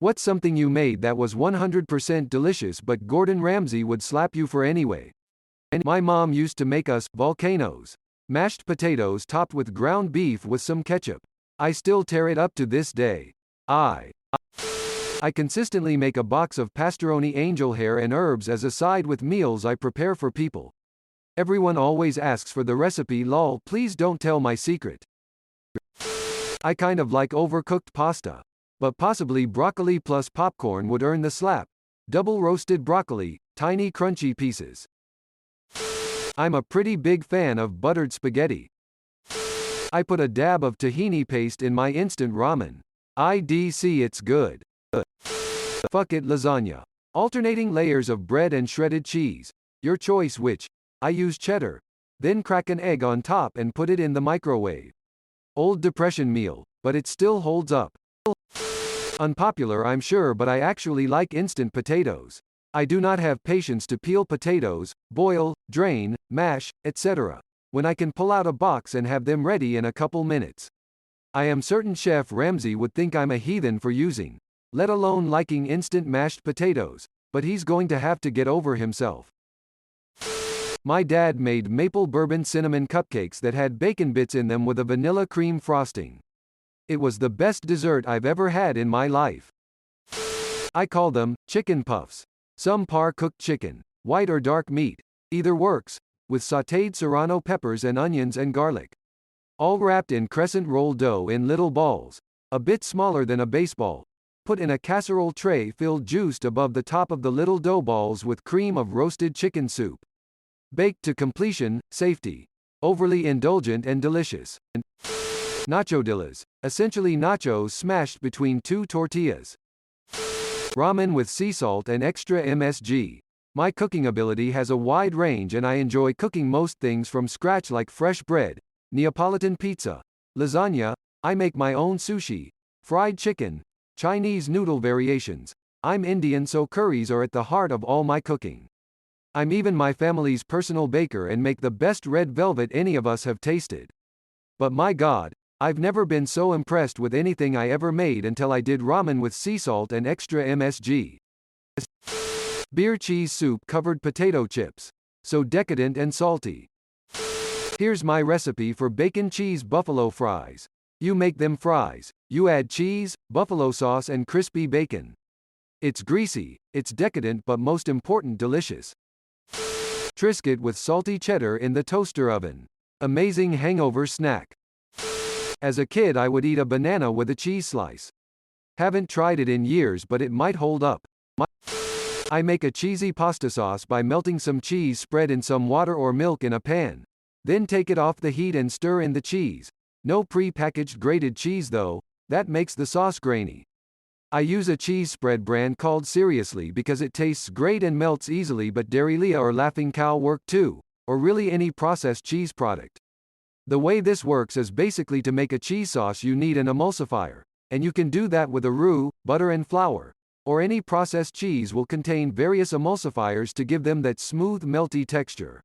What's something you made that was 100% delicious but Gordon Ramsay would slap you for anyway? And my mom used to make us volcanoes. Mashed potatoes topped with ground beef with some ketchup. I still tear it up to this day. I consistently make a box of pastoroni angel hair and herbs as a side with meals I prepare for people. Everyone always asks for the recipe, lol, please don't tell my secret. I kind of like overcooked pasta. But possibly broccoli plus popcorn would earn the slap. Double roasted broccoli, tiny crunchy pieces. I'm a pretty big fan of buttered spaghetti. I put a dab of tahini paste in my instant ramen. IDC, it's good. Fuck it, lasagna. Alternating layers of bread and shredded cheese. Your choice which. I use cheddar. Then crack an egg on top and put it in the microwave. Old depression meal, but it still holds up. Unpopular, I'm sure, but I actually like instant potatoes. I do not have patience to peel potatoes, boil, drain, mash, etc. when I can pull out a box and have them ready in a couple minutes. I am certain Chef Ramsay would think I'm a heathen for using, let alone liking instant mashed potatoes, but he's going to have to get over himself. My dad made maple bourbon cinnamon cupcakes that had bacon bits in them with a vanilla cream frosting. It was the best dessert I've ever had in my life. I call them chicken puffs. Some par-cooked chicken, white or dark meat, either works, with sautéed serrano peppers and onions and garlic. All wrapped in crescent roll dough in little balls, a bit smaller than a baseball, put in a casserole tray filled juiced above the top of the little dough balls with cream of roasted chicken soup. Baked to completion, safety. Overly indulgent and delicious. Nachodillas, essentially nachos smashed between two tortillas. Ramen with sea salt and extra MSG. My cooking ability has a wide range and I enjoy cooking most things from scratch like fresh bread, Neapolitan pizza, lasagna, I make my own sushi, fried chicken, Chinese noodle variations. I'm Indian, so curries are at the heart of all my cooking. I'm even my family's personal baker and make the best red velvet any of us have tasted. But my God, I've never been so impressed with anything I ever made until I did ramen with sea salt and extra MSG. Beer cheese soup covered potato chips. So decadent and salty. Here's my recipe for bacon cheese buffalo fries. You make them fries. You add cheese, buffalo sauce and crispy bacon. It's greasy, it's decadent but most important delicious. Triscuit with salty cheddar in the toaster oven. Amazing hangover snack. As a kid I would eat a banana with a cheese slice. Haven't tried it in years but it might hold up. I make a cheesy pasta sauce by melting some cheese spread in some water or milk in a pan. Then take it off the heat and stir in the cheese. No pre-packaged grated cheese though, that makes the sauce grainy. I use a cheese spread brand called Seriously because it tastes great and melts easily, but Dairylia or Laughing Cow work too, or really any processed cheese product. The way this works is basically to make a cheese sauce you need an emulsifier, and you can do that with a roux, butter and flour, or any processed cheese will contain various emulsifiers to give them that smooth melty texture.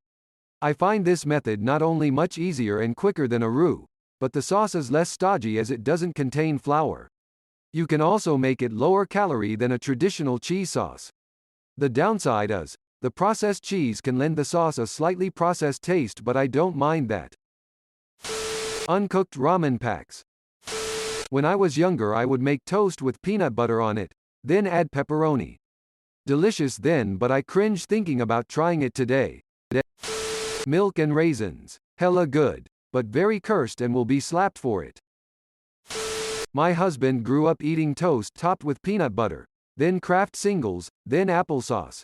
I find this method not only much easier and quicker than a roux, but the sauce is less stodgy as it doesn't contain flour. You can also make it lower calorie than a traditional cheese sauce. The downside is, the processed cheese can lend the sauce a slightly processed taste, but I don't mind that. Uncooked ramen packs. When I was younger I would make toast with peanut butter on it, then add pepperoni. Delicious then, but I cringe thinking about trying it today. Milk and raisins. Hella good, but very cursed and will be slapped for it. My husband grew up eating toast topped with peanut butter, then Kraft singles, then applesauce.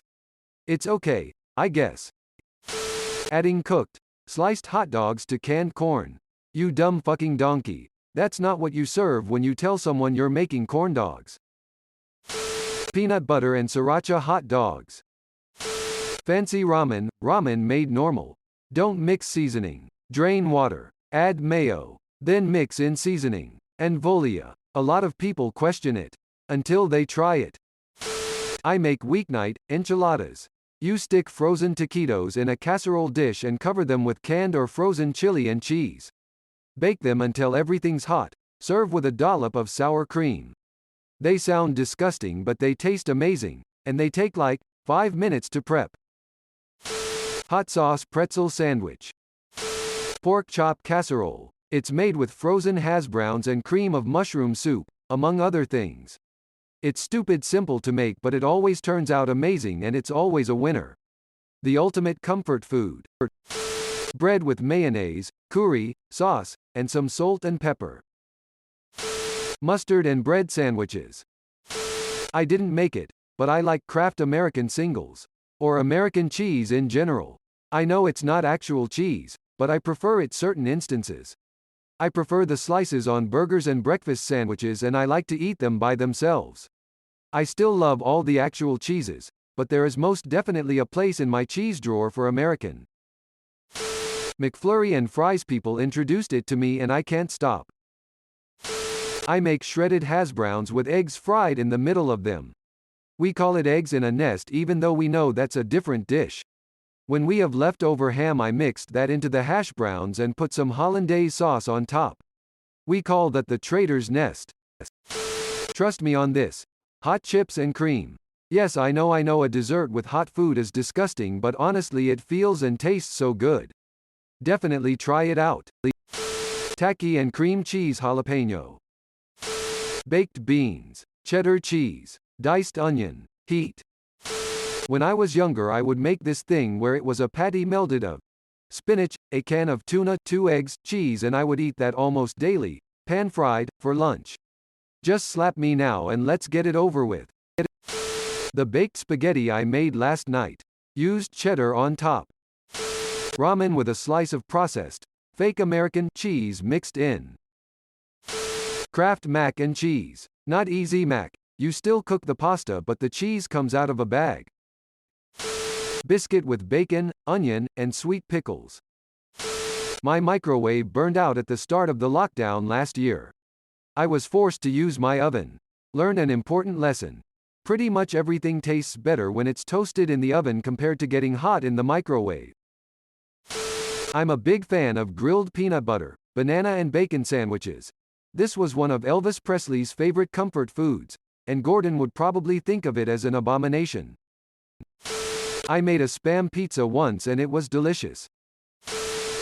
It's okay, I guess. Adding cooked, sliced hot dogs to canned corn. You dumb fucking donkey. That's not what you serve when you tell someone you're making corn dogs. Peanut butter and sriracha hot dogs. Fancy ramen, ramen made normal. Don't mix seasoning. Drain water. Add mayo. Then mix in seasoning. And volia. A lot of people question it. Until they try it. I make weeknight enchiladas. You stick frozen taquitos in a casserole dish and cover them with canned or frozen chili and cheese. Bake them until everything's hot. Serve with a dollop of sour cream. They sound disgusting but they taste amazing, and they take like 5 minutes to prep. Hot sauce pretzel sandwich. Pork chop casserole. It's made with frozen hash browns and cream of mushroom soup, among other things. It's stupid simple to make but it always turns out amazing and it's always a winner. The ultimate comfort food. Bread with mayonnaise, curry, sauce, and some salt and pepper. Mustard and bread sandwiches. I didn't make it, but I like Kraft American singles. Or American cheese in general. I know it's not actual cheese, but I prefer it certain instances. I prefer the slices on burgers and breakfast sandwiches and I like to eat them by themselves. I still love all the actual cheeses, but there is most definitely a place in my cheese drawer for American. McFlurry and fries. People introduced it to me and I can't stop. I make shredded hash browns with eggs fried in the middle of them. We call it eggs in a nest even though we know that's a different dish. When we have leftover ham I mixed that into the hash browns and put some hollandaise sauce on top. We call that the trader's nest. Trust me on this. Hot chips and cream. Yes, I know a dessert with hot food is disgusting but honestly it feels and tastes so good. Definitely try it out. Tacky and cream cheese jalapeno. Baked beans. Cheddar cheese. Diced onion. Heat. When I was younger I would make this thing where it was a patty melded of spinach, a can of tuna, 2 eggs, cheese and I would eat that almost daily, pan-fried, for lunch. Just slap me now and let's get it over with. The baked spaghetti I made last night. Used cheddar on top. Ramen with a slice of processed, fake American cheese mixed in. Kraft mac and cheese. Not easy mac. You still cook the pasta but the cheese comes out of a bag. Biscuit with bacon, onion, and sweet pickles. My microwave burned out at the start of the lockdown last year. I was forced to use my oven. Learned an important lesson. Pretty much everything tastes better when it's toasted in the oven compared to getting hot in the microwave. I'm a big fan of grilled peanut butter, banana and bacon sandwiches. This was one of Elvis Presley's favorite comfort foods, and Gordon would probably think of it as an abomination. I made a Spam pizza once and it was delicious.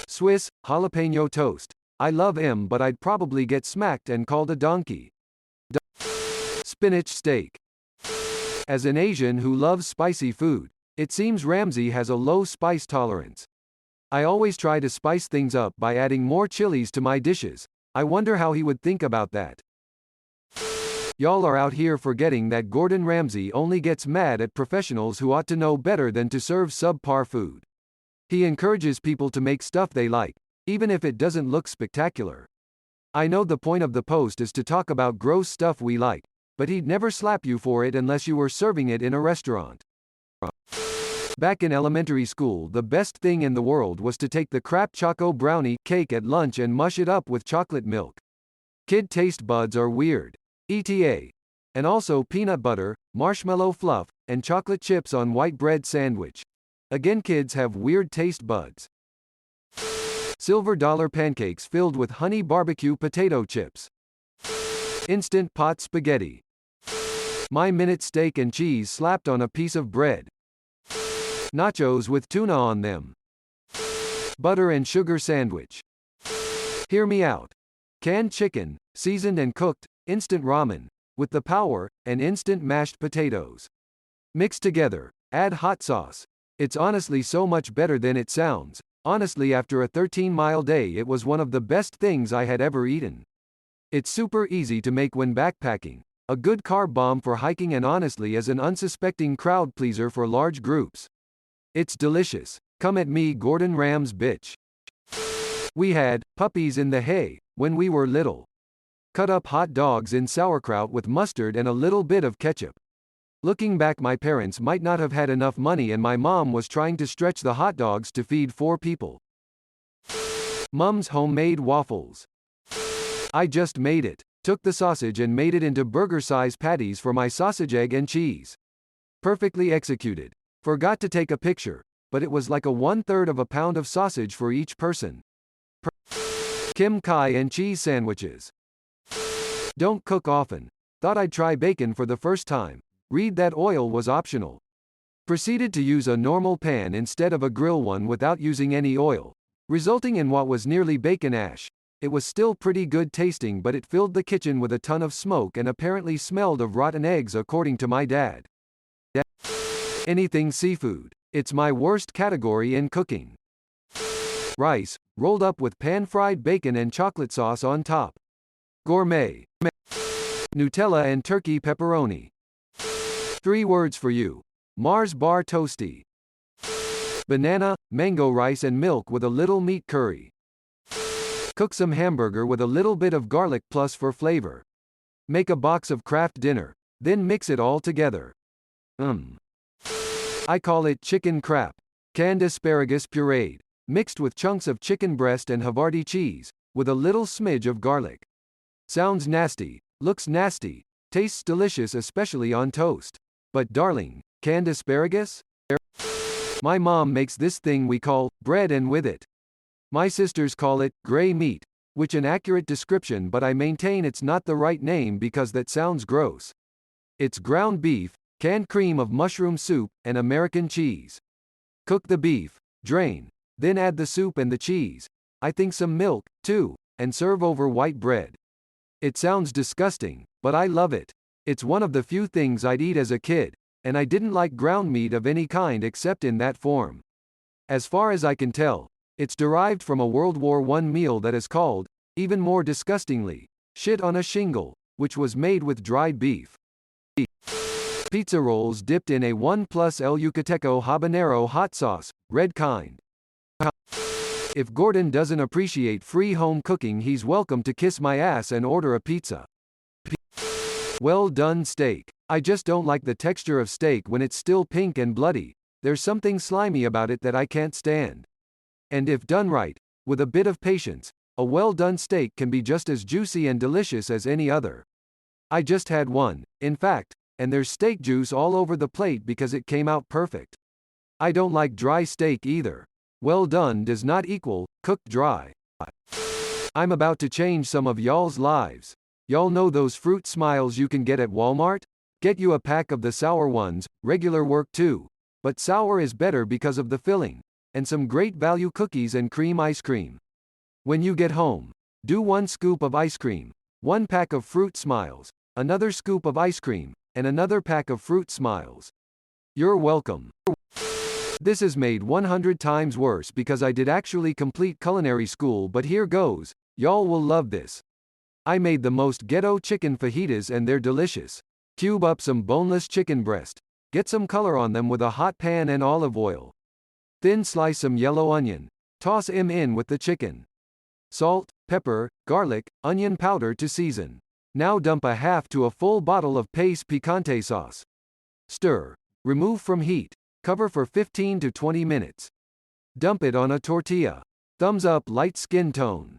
Swiss, jalapeno toast. I love him but I'd probably get smacked and called a donkey. Spinach steak. As an Asian who loves spicy food, it seems Ramsay has a low spice tolerance. I always try to spice things up by adding more chilies to my dishes. I wonder how he would think about that. Y'all are out here forgetting that Gordon Ramsay only gets mad at professionals who ought to know better than to serve subpar food. He encourages people to make stuff they like, even if it doesn't look spectacular. I know the point of the post is to talk about gross stuff we like, but he'd never slap you for it unless you were serving it in a restaurant. Back in elementary school, the best thing in the world was to take the crap choco brownie cake at lunch and mush it up with chocolate milk. Kid taste buds are weird. ETA. And also peanut butter, marshmallow fluff, and chocolate chips on white bread sandwich. Again, kids have weird taste buds. Silver dollar pancakes filled with honey barbecue potato chips. Instant pot spaghetti. My minute steak and cheese slapped on a piece of bread. Nachos with tuna on them. Butter and sugar sandwich. Hear me out. Canned chicken, seasoned and cooked, instant ramen, with the power, and instant mashed potatoes. Mixed together, add hot sauce. It's honestly so much better than it sounds. Honestly, after a 13-mile day it was one of the best things I had ever eaten. It's super easy to make when backpacking, a good carb bomb for hiking and honestly as an unsuspecting crowd pleaser for large groups. It's delicious. Come at me, Gordon Ramsay bitch. We had puppies in the hay when we were little. Cut up hot dogs in sauerkraut with mustard and a little bit of ketchup. Looking back, my parents might not have had enough money and my mom was trying to stretch the hot dogs to feed 4 people. Mum's homemade waffles. I just made it. Took the sausage and made it into burger-size patties for my sausage, egg and cheese. Perfectly executed. Forgot to take a picture, but it was like a 1/3 of a pound of sausage for each person. Kim Kai and cheese sandwiches. Don't cook often. Thought I'd try bacon for the first time. Read that oil was optional. Proceeded to use a normal pan instead of a grill one without using any oil, resulting in what was nearly bacon ash. It was still pretty good tasting, but it filled the kitchen with a ton of smoke and apparently smelled of rotten eggs according to my dad. Anything seafood. It's my worst category in cooking. Rice, rolled up with pan-fried bacon and chocolate sauce on top. Gourmet. Nutella and turkey pepperoni. 3 words for you. Mars bar toasty. Banana, mango rice and milk with a little meat curry. Cook some hamburger with a little bit of garlic plus for flavor. Make a box of Kraft Dinner, then mix it all together. I call it chicken crap. Canned asparagus pureed, mixed with chunks of chicken breast and Havarti cheese, with a little smidge of garlic. Sounds nasty, looks nasty, tastes delicious especially on toast. But darling, canned asparagus? My mom makes this thing we call bread and with it. My sisters call it gray meat, which an accurate description, but I maintain it's not the right name because that sounds gross. It's ground beef, canned cream of mushroom soup, and American cheese. Cook the beef, drain, then add the soup and the cheese, I think some milk, too, and serve over white bread. It sounds disgusting, but I love it. It's one of the few things I'd eat as a kid, and I didn't like ground meat of any kind except in that form. As far as I can tell, it's derived from a World War I meal that is called, even more disgustingly, shit on a shingle, which was made with dried beef. Pizza rolls dipped in a 1+ El Yucateco habanero hot sauce, red kind. If Gordon doesn't appreciate free home cooking, he's welcome to kiss my ass and order a pizza. Well done steak. I just don't like the texture of steak when it's still pink and bloody. There's something slimy about it that I can't stand. And if done right, with a bit of patience, a well-done steak can be just as juicy and delicious as any other. I just had one, in fact, and there's steak juice all over the plate because it came out perfect. I don't like dry steak either. Well done does not equal cooked dry. I'm about to change some of y'all's lives. Y'all know those fruit smiles you can get at Walmart? Get you a pack of the sour ones, regular work too. But sour is better because of the filling. And some great value cookies and cream ice cream. When you get home, do 1 scoop of ice cream, 1 pack of fruit smiles, another scoop of ice cream, and another pack of fruit smiles. You're welcome. This is made 100 times worse because I did actually complete culinary school, but here goes, y'all will love this. I made the most ghetto chicken fajitas and they're delicious. Cube up some boneless chicken breast. Get some color on them with a hot pan and olive oil. Thin slice some yellow onion. Toss 'em in with the chicken. Salt, pepper, garlic, onion powder to season. Now dump a half to a full bottle of Pace picante sauce. Stir. Remove from heat. Cover for 15 to 20 minutes. Dump it on a tortilla. Thumbs up light skin tone.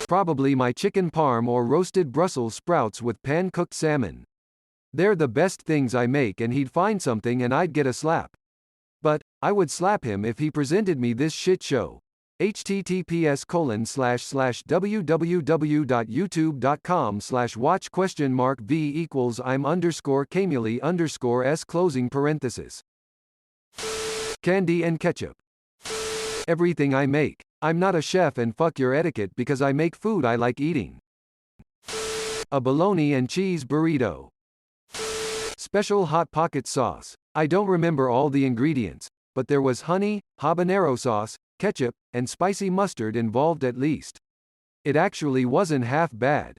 Probably my chicken parm or roasted Brussels sprouts with pan-cooked salmon. They're the best things I make, and he'd find something and I'd get a slap. But I would slap him if he presented me this shit show. https://www.youtube.com/watch?v=I'm_Camuli_s. Candy and ketchup. Everything I make. I'm not a chef and fuck your etiquette because I make food I like eating. A bologna and cheese burrito. Special Hot Pocket sauce. I don't remember all the ingredients, but there was honey, habanero sauce, ketchup, and spicy mustard involved at least. It actually wasn't half bad.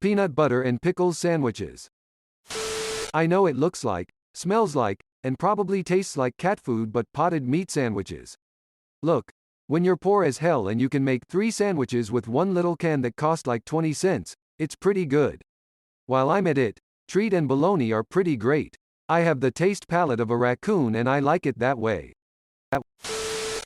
Peanut butter and pickles sandwiches. I know it looks like, smells like, and probably tastes like cat food, but potted meat sandwiches. Look, when you're poor as hell and you can make 3 sandwiches with 1 little can that cost like 20 cents, it's pretty good. While I'm at it, treat and bologna are pretty great. I have the taste palate of a raccoon and I like it that way.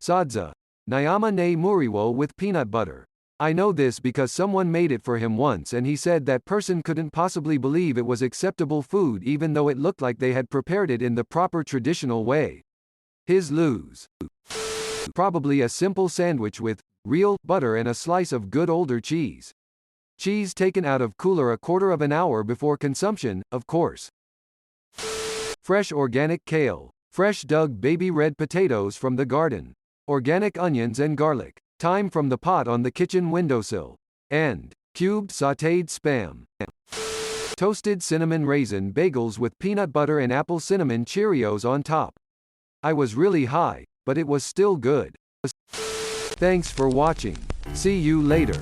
Sadza. Nyama ne muriwo with peanut butter. I know this because someone made it for him once and he said that person couldn't possibly believe it was acceptable food even though it looked like they had prepared it in the proper traditional way. His lose. Probably a simple sandwich with real butter and a slice of good older cheese. Cheese taken out of cooler a quarter of an hour before consumption, of course. Fresh organic kale. Fresh dug baby red potatoes from the garden. Organic onions and garlic. Thyme from the pot on the kitchen windowsill. And cubed sautéed spam. Toasted cinnamon raisin bagels with peanut butter and apple cinnamon Cheerios on top. I was really high, but it was still good. Thanks for watching. See you later.